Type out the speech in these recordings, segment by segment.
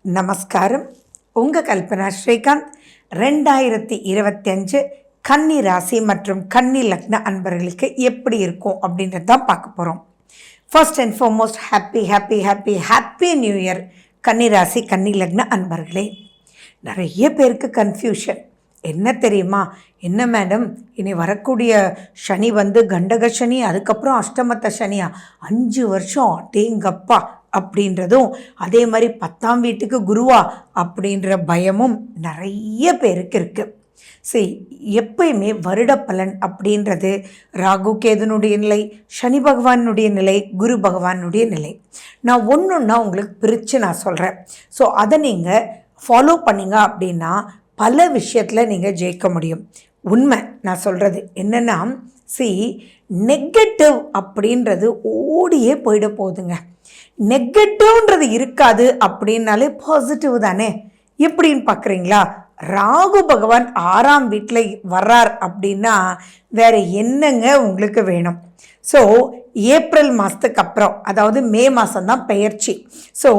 நமஸ்காரம். உங்கள் கல்பனா ஸ்ரீகாந்த். 2025 கன்னி ராசி மற்றும் கன்னி லக்ன அன்பர்களுக்கு எப்படி இருக்கும் அப்படின்றது தான் பார்க்க போகிறோம். First and foremost happy new year கன்னி ராசி கன்னி லக்ன அன்பர்களே. நிறைய பேருக்கு கன்ஃபியூஷன் என்ன தெரியுமா? என்ன மேடம், இனி வரக்கூடிய சனி கண்டக சனி, அதுக்கப்புறம் அஷ்டமத்த சனியா, 5 வருஷம் அடேங்கப்பா அப்படின்றதும், அதே மாதிரி 10ஆம் வீட்டுக்கு குருவா அப்படின்ற பயமும் நிறைய பேருக்கு இருக்குது. சரி, எப்பயுமே வருட பலன் அப்படின்றது ராகு கேதுனுடைய நிலை, சனி பகவானுடைய நிலை, குரு பகவானுடைய நிலை. நான் ஒன்றுன்னா உங்களுக்கு பிரித்து நான் சொல்கிறேன். ஸோ அதை நீங்கள் ஃபாலோ பண்ணிங்க அப்படின்னா பல விஷயத்தில் நீங்கள் ஜெயிக்க முடியும். உண்மை நான் சொல்கிறது என்னென்னா, நெகட்டிவ் அப்படின்றது ஓடியே போயிட போகுதுங்க. நெகட்டிவ்ன்றது இருக்காது அப்படின்னாலே பாசிட்டிவ் தானே. எப்படின்னு பார்க்குறீங்களா? ராகு பகவான் 6ஆம் வீட்டில் வர்றார் அப்படின்னா வேறு என்னங்க உங்களுக்கு வேணும்? ஸோ ஏப்ரல் மாதத்துக்கு அப்புறம், அதாவது மே மாதம்தான் பெயர்ச்சி. ஸோ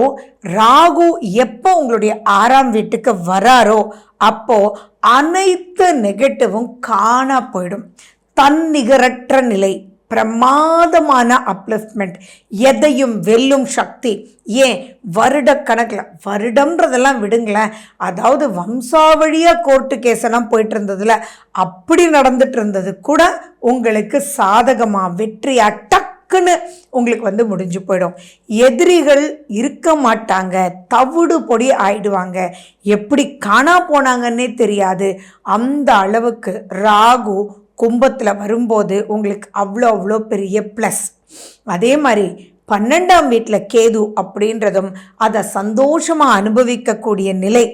ராகு எப்போ உங்களுடைய 6ஆம் வீட்டுக்கு வராரோ அப்போது அனைத்து நெகட்டிவும் காணா போயிடும். தன்னிகரற்ற நிலை, பிரமாதமான அப்லிஃப்ட்மெண்ட், எதையும் வெல்லும் சக்தி. ஏன் வருட கணக்கில், வருடம்ன்றதெல்லாம் விடுங்களேன், அதாவது வம்சாவழியாக கோர்ட்டு கேஸெல்லாம் போயிட்டு இருந்ததில் அப்படி நடந்துட்டு இருந்தது கூட உங்களுக்கு சாதகமாக வெற்றியாக டக்குன்னு உங்களுக்கு முடிஞ்சு போயிடும். எதிரிகள் இருக்க மாட்டாங்க, தவிடு பொடி ஆயிடுவாங்க, எப்படி காணா போனாங்கன்னே தெரியாது. அந்த அளவுக்கு ராகு கும்பத்தில் வரும்போது உங்களுக்கு அவ்வளோ பெரிய ப்ளஸ். அதே மாதிரி 12ஆம் வீட்டில் கேது அப்படின்றதும் அதை சந்தோஷமாக அனுபவிக்கக்கூடிய நிலை.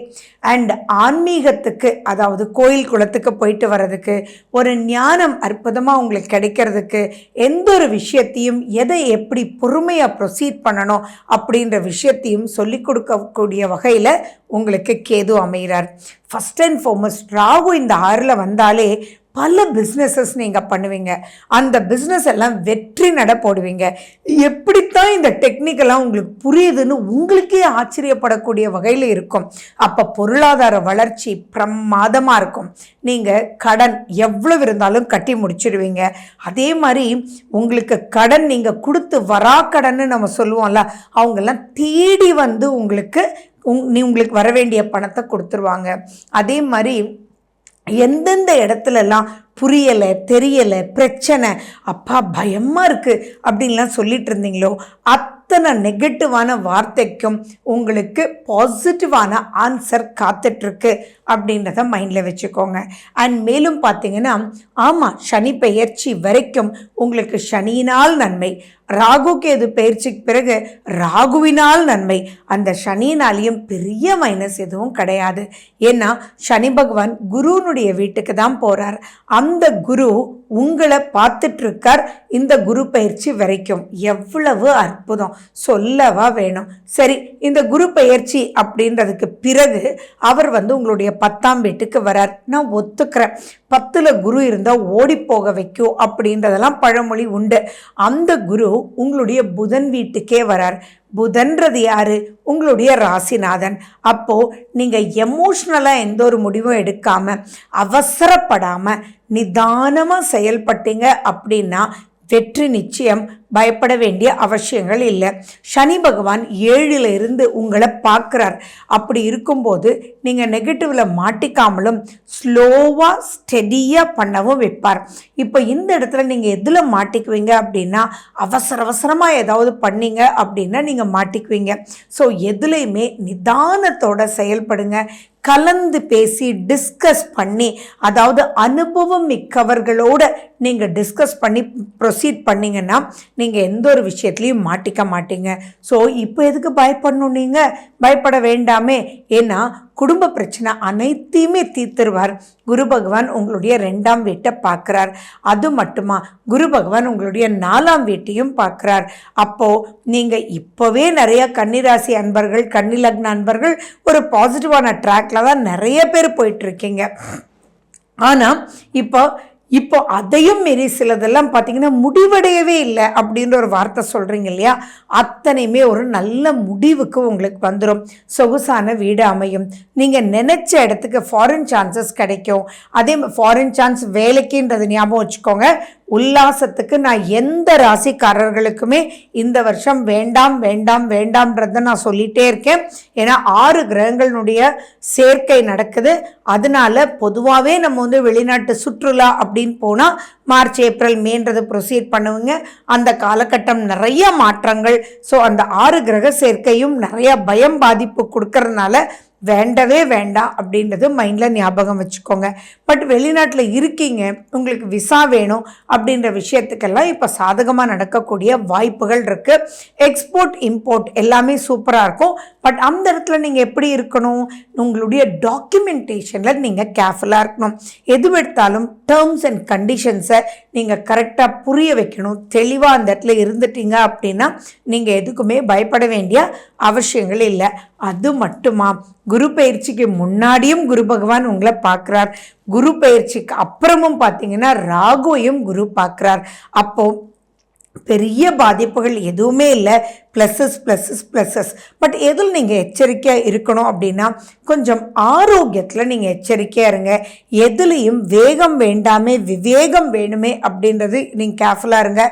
அண்ட் ஆன்மீகத்துக்கு, அதாவது கோயில் குளத்துக்கு போயிட்டு வர்றதுக்கு, ஒரு ஞானம் அற்புதமாக உங்களுக்கு கிடைக்கிறதுக்கு, எந்த ஒரு விஷயத்தையும் எதை எப்படி பொறுமையாக ப்ரொசீட் பண்ணணும் அப்படின்ற விஷயத்தையும் சொல்லிக் கொடுக்கக்கூடிய வகையில் உங்களுக்கு கேது அமைகிறார். ஃபஸ்ட் அண்ட் ஃபார்மோஸ்ட் ராகு இந்த 6ல் வந்தாலே பல பிஸ்னஸஸ் நீங்கள் பண்ணுவீங்க. அந்த பிஸ்னஸ் எல்லாம் வெற்றி நட போடுவீங்க. எப்படித்தான் இந்த டெக்னிக்கெல்லாம் உங்களுக்கு புரியுதுன்னு உங்களுக்கே ஆச்சரியப்படக்கூடிய வகையில் இருக்கும். அப்போ பொருளாதார வளர்ச்சி பிரமாதமாக இருக்கும். நீங்கள் கடன் எவ்வளவு இருந்தாலும் கட்டி முடிச்சிடுவீங்க. அதே மாதிரி உங்களுக்கு கடன் நீங்கள் கொடுத்து வரா கடன்னு நம்ம சொல்லுவோம்ல, அவங்கெல்லாம் தேடி உங்களுக்கு வர வேண்டிய பணத்தை கொடுத்துருவாங்க. அதே மாதிரி எந்தெந்த இடத்துலலாம் புரியலை, தெரியலை, பிரச்சனை, அப்பா பயமாக இருக்குது அப்படின்லாம் சொல்லிட்டு இருந்தீங்களோ, அத்தனை நெகட்டிவான வார்த்தைக்கும் உங்களுக்கு பாசிட்டிவான ஆன்சர் காத்துட்ருக்கு அப்படின்றத மைண்டில் வச்சுக்கோங்க. அண்ட் மேலும் பார்த்தீங்கன்னா, ஆமாம், சனி பெயர்ச்சி வரைக்கும் உங்களுக்கு சனியினால் நன்மை, ராகு கேது பெயர்ச்சிக்கு பிறகு ராகுவினால் நன்மை. அந்த சனியினாலேயும் பெரிய மைனஸ் எதுவும் கிடையாது. ஏன்னா சனி பகவான் குருனுடைய வீட்டுக்கு தான் போகிறார். அந்த குரு உங்களை பார்த்துட்ருக்கார் இந்த குரு பயிற்சி வரைக்கும். எவ்வளவு அற்புதம், சொல்லவா வேணும்? சரி, இந்த குரு பயிற்சி அப்படின்றதுக்கு பிறகு அவர் உங்களுடைய 10ஆம் வீட்டுக்கு வரார். நான் ஒத்துக்கிறேன், 10ல் குரு இருந்தால் ஓடி போக வைக்கும் அப்படின்றதெல்லாம் பழமொழி உண்டு. அந்த குரு உங்களுடைய புதன் வீட்டுக்கே வரார். புதன்றது யாரு? உங்களுடைய ராசிநாதன். அப்போது நீங்கள் எமோஷ்னலாக எந்த ஒரு முடிவும் எடுக்காமல், அவசரப்படாமல் நிதானமாக செயல்பட்டீங்க அப்படின்னா வெற்றி நிச்சயம். பயப்பட வேண்டிய அவசியங்கள் இல்லை. சனி பகவான் 7ல் இருந்து உங்களை பார்க்குறார். அப்படி இருக்கும்போது நீங்கள் நெகட்டிவில் மாட்டிக்காமலும் ஸ்லோவாக ஸ்டெடியாக பண்ணவும் வைப்பார். இப்போ இந்த இடத்துல நீங்கள் எதில் மாட்டிக்குவீங்க அப்படின்னா, அவசரமாக ஏதாவது பண்ணீங்க அப்படின்னா நீங்கள் மாட்டிக்குவீங்க. ஸோ எதுலேயுமே நிதானத்தோட செயல்படுங்க. கலந்து பேசி டிஸ்கஸ் பண்ணி, அதாவது அனுபவம் மிக்கவர்களோடு நீங்கள் டிஸ்கஸ் பண்ணி ப்ரொசீட் பண்ணிங்கன்னா நீங்கள் எந்த ஒரு விஷயத்துலையும் மாட்டிக்க மாட்டீங்க. ஸோ இப்போ எதுக்கு பயப்படணும்? நீங்கள் பயப்பட வேண்டாமே. ஏன்னா குடும்ப பிரச்சனை அனைத்தையுமே தீர்த்துருவார். குரு பகவான் உங்களுடைய 2ஆம் வீட்டை பார்க்குறார். அது மட்டுமா, குரு பகவான் உங்களுடைய 4ஆம் வீட்டையும் பார்க்குறார். அப்போது நீங்கள் இப்போவே நிறைய கன்னிராசி அன்பர்கள், கன்னி லக்ன அன்பர்கள் ஒரு பாசிட்டிவான ட்ராக்கில் தான் நிறைய பேர் போயிட்டுருக்கீங்க. ஆனால் இப்போ இப்போ அதையும் மீறி சிலதெல்லாம் பார்த்தீங்கன்னா முடிவடையவே இல்லை அப்படின்ற ஒரு வார்த்தை சொல்கிறீங்க இல்லையா, அத்தனையுமே ஒரு நல்ல முடிவுக்கு உங்களுக்கு வந்துடும். சொகுசான வீடு அமையும், நீங்கள் நினச்ச இடத்துக்கு ஃபாரின் சான்சஸ் கிடைக்கும். அதே ஃபாரின் சான்ஸ் வேலைக்குன்றது ஞாபகம் வச்சுக்கோங்க. உல்லாசத்துக்கு நான் எந்த ராசிக்காரர்களுக்குமே இந்த வருஷம் வேண்டாம் வேண்டாம் வேண்டாம்ன்றத நான் சொல்லிகிட்டே இருக்கேன். ஏன்னா 6 கிரகங்களுடைய சேர்க்கை நடக்குது. அதனால பொதுவாகவே நம்ம வெளிநாட்டு சுற்றுலா அப்படின்னு போனால் மார்ச் ஏப்ரல் மேன்றது ப்ரொசீட் பண்ணுவீங்க. அந்த காலகட்டம் நிறைய மாற்றங்கள். ஸோ அந்த 6 கிரக சேர்க்கையும் நிறைய பயம் பாதிப்பு கொடுக்கறதுனால வேண்டவே வேண்டாம் அப்படின்றது மைண்டில் ஞாபகம் வச்சுக்கோங்க. பட் வெளிநாட்டில் இருக்கீங்க, உங்களுக்கு விசா வேணும் அப்படின்ற விஷயத்துக்கெல்லாம் இப்போ சாதகமாக நடக்கக்கூடிய வாய்ப்புகள் இருக்குது. எக்ஸ்போர்ட் இம்போர்ட் எல்லாமே சூப்பராக இருக்கும். பட் அந்த இடத்துல நீங்கள் எப்படி இருக்கணும், உங்களுடைய டாக்குமெண்டேஷனில் நீங்கள் கேர்ஃபுல்லாக இருக்கணும். எது எடுத்தாலும் டேர்ம்ஸ் அண்ட் கண்டிஷன்ஸை நீங்கள் கரெக்டாக புரிய வைக்கணும். தெளிவாக அந்த இடத்துல இருந்துட்டீங்க அப்படின்னா நீங்கள் எதுக்குமே பயப்பட வேண்டிய அவசியங்கள் இல்லை. அது மட்டுமா, குரு பயிற்சிக்கு முன்னாடியும் குரு பகவான் உங்களை பார்க்குறார், குரு பயிற்சிக்கு அப்புறமும் பார்த்தீங்கன்னா ராகுவையும் குரு பார்க்குறார். அப்போ பெரிய பாதிப்புகள் எதுவுமே இல்லை. ப்ளஸஸ். பட் எதில் நீங்கள் எச்சரிக்கையாக இருக்கணும் அப்படின்னா, கொஞ்சம் ஆரோக்கியத்தில் நீங்கள் எச்சரிக்கையாக இருங்க. எதுலேயும் வேகம் வேண்டாமே விவேகம் வேணுமே அப்படின்றது நீங்கள் கேர்ஃபுல்லாக இருங்க.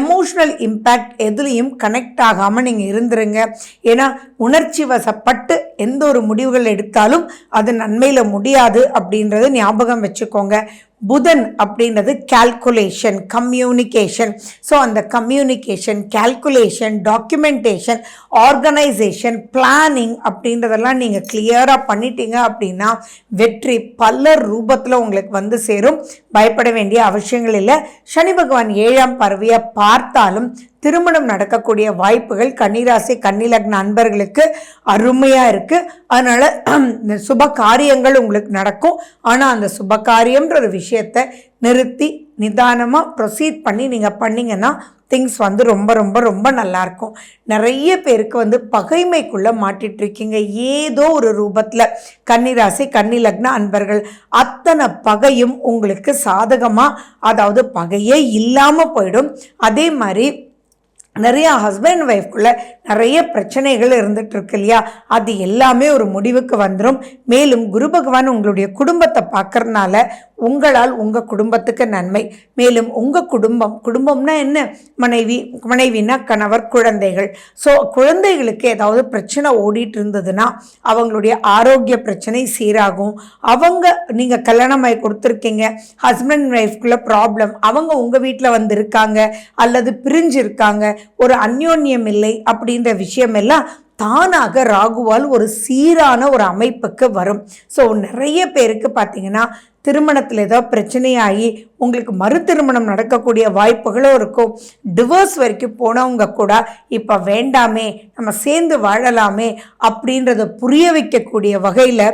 எமோஷ்னல் இம்பேக்ட் எதுலேயும் கனெக்ட் ஆகாமல் நீங்கள் இருந்துருங்க. ஏன்னா உணர்ச்சி வசப்பட்டு எந்த ஒரு முடிவுகள் எடுத்தாலும் அது நன்மையில் முடியாது அப்படின்றது ஞாபகம் வச்சுக்கோங்க. புதன் அப்படின்றது கால்குலேஷன், கம்யூனிகேஷன். ஸோ அந்த communication, calculation, documentation, organisation, planning அப்படின்றதெல்லாம் நீங்கள் கிளியராக பண்ணிட்டீங்க அப்படின்னா வெற்றி பல ரூபத்தில் உங்களுக்கு சேரும். பயப்பட வேண்டிய அவசியங்கள் இல்லை. சனி பகவான் 7ஆம் பார்வையை பார்த்தாலும் திருமணம் நடக்கக்கூடிய வாய்ப்புகள் கன்னிராசி கன்னிலக்ன அன்பர்களுக்கு அருமையாக இருக்குது. அதனால் சுப காரியங்கள் உங்களுக்கு நடக்கும். ஆனால் அந்த சுப காரியம்ன்ற ஒரு விஷயத்தை நிறுத்தி நிதானமாக ப்ரொசீட் பண்ணி நீங்கள் பண்ணிங்கன்னா திங்ஸ் ரொம்ப ரொம்ப ரொம்ப நல்லாயிருக்கும். நிறைய பேருக்கு பகைமைக்குள்ளே மாட்டிகிட்ருக்கீங்க ஏதோ ஒரு ரூபத்தில். கன்னிராசி கன்னிலக்ன அன்பர்கள் அத்தனை பகையும் உங்களுக்கு சாதகமாக, அதாவது பகையே இல்லாமல் போயிடும். அதே மாதிரி நிறையா ஹஸ்பண்ட் ஒய்ஃப்குள்ளே நிறைய பிரச்சனைகள் இருந்துகிட்ருக்கு இல்லையா, அது எல்லாமே ஒரு முடிவுக்கு வந்துடும். மேலும் குரு பகவான் உங்களுடைய குடும்பத்தை பார்க்கறதுனால உங்களால் உங்கள் குடும்பத்துக்கு நன்மை. மேலும் உங்கள் குடும்பம்னா என்ன, மனைவினா கணவர், குழந்தைகள். ஸோ குழந்தைகளுக்கு ஏதாவது பிரச்சனை ஓடிட்டு இருந்ததுன்னா அவங்களுடைய ஆரோக்கிய பிரச்சனை சீராகும். நீங்கள் கல்யாணமாகி கொடுத்துருக்கீங்க, ஹஸ்பண்ட் ஒய்ஃப்குள்ளே ப்ராப்ளம், அவங்க உங்கள் வீட்டில் இருக்காங்க அல்லது பிரிஞ்சு இருக்காங்க, ஒரு அந்யோன்யம் இல்லை அப்படின்ற விஷயம் எல்லாம் தானாக ராகுவால் ஒரு சீரான ஒரு அமைப்புக்கு வரும். ஸோ நிறைய பேருக்கு பார்த்தீங்கன்னா திருமணத்தில் ஏதோ பிரச்சனையாகி உங்களுக்கு மறு திருமணம் நடக்கக்கூடிய வாய்ப்புகளும் இருக்கும். டிவோர்ஸ் வரைக்கும் போனவங்க கூட இப்போ வேண்டாமே, நம்ம சேர்ந்து வாழலாமே அப்படின்றத புரிய வைக்கக்கூடிய வகையில்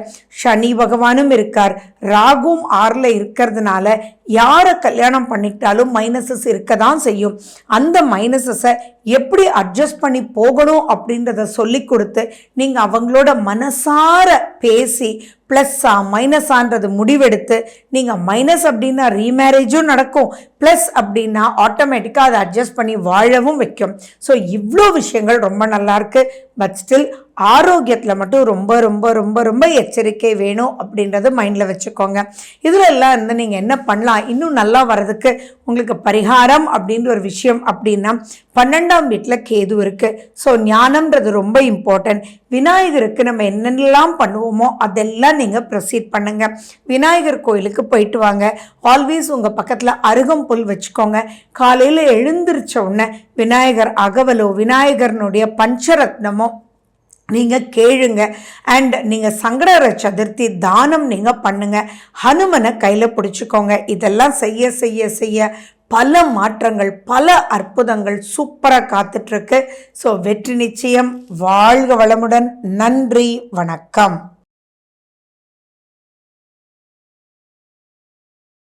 சனி பகவானும் இருக்கார். ராகுவும் 6ல் இருக்கிறதுனால யாரை கல்யாணம் பண்ணிக்கிட்டாலும் மைனஸஸ் இருக்க தான் செய்யும். அந்த மைனஸஸை எப்படி அட்ஜஸ்ட் பண்ணி போகணும் அப்படின்றத சொல்லி கொடுத்து நீங்கள் அவங்களோட மனசார பேசி ப்ளஸ்ஸா மைனஸான்றது முடிவெடுத்து, நீங்கள் மைனஸ் அப்படின்னா ரீமேரேஜும் நடக்கும், ப்ளஸ் அப்படின்னா ஆட்டோமேட்டிக்காக அதை அட்ஜஸ்ட் பண்ணி வாழவும் வைக்கும். ஸோ இவ்வளோ விஷயங்கள் ரொம்ப நல்லாயிருக்கு. பட் ஸ்டில் ஆரோக்கியத்தில் மட்டும் ரொம்ப ரொம்ப ரொம்ப ரொம்ப எச்சரிக்கை வேணும் அப்படின்றத மைண்டில் வச்சுக்கோங்க. இதில் எல்லாம் நீங்கள் என்ன பண்ணலாம் இன்னும் நல்லா வர்றதுக்கு உங்களுக்கு பரிகாரம் அப்படின்ற ஒரு விஷயம் அப்படின்னா 12ஆம் வீட்டில் கேது இருக்குது. ஸோ ஞானம்ன்றது ரொம்ப இம்பார்ட்டன்ட். விநாயகருக்கு நம்ம என்னென்னலாம் பண்ணுவோமோ அதெல்லாம் நீங்கள் ப்ரொசீட் பண்ணுங்கள். விநாயகர் கோயிலுக்கு போயிட்டு வாங்க. ஆல்வேஸ் உங்கள் பக்கத்தில் அருகம்புல் வச்சுக்கோங்க. காலையில் எழுந்திரிச்ச உடனே விநாயகர் அகவலோ விநாயகர்னுடைய பஞ்சரத்னமோ நீங்கள் கேளுங்க. அண்ட் நீங்கள் சங்கடஹர சதுர்த்தி தானம் நீங்கள் பண்ணுங்கள். ஹனுமனை கையில் பிடிச்சிக்கோங்க. இதெல்லாம் செய்ய செய்ய செய்ய பல மாற்றங்கள், பல அற்புதங்கள் சூப்பராக காத்துட்ருக்கு. ஸோ வெற்றி நிச்சயம். வாழ்க வளமுடன். நன்றி, வணக்கம்.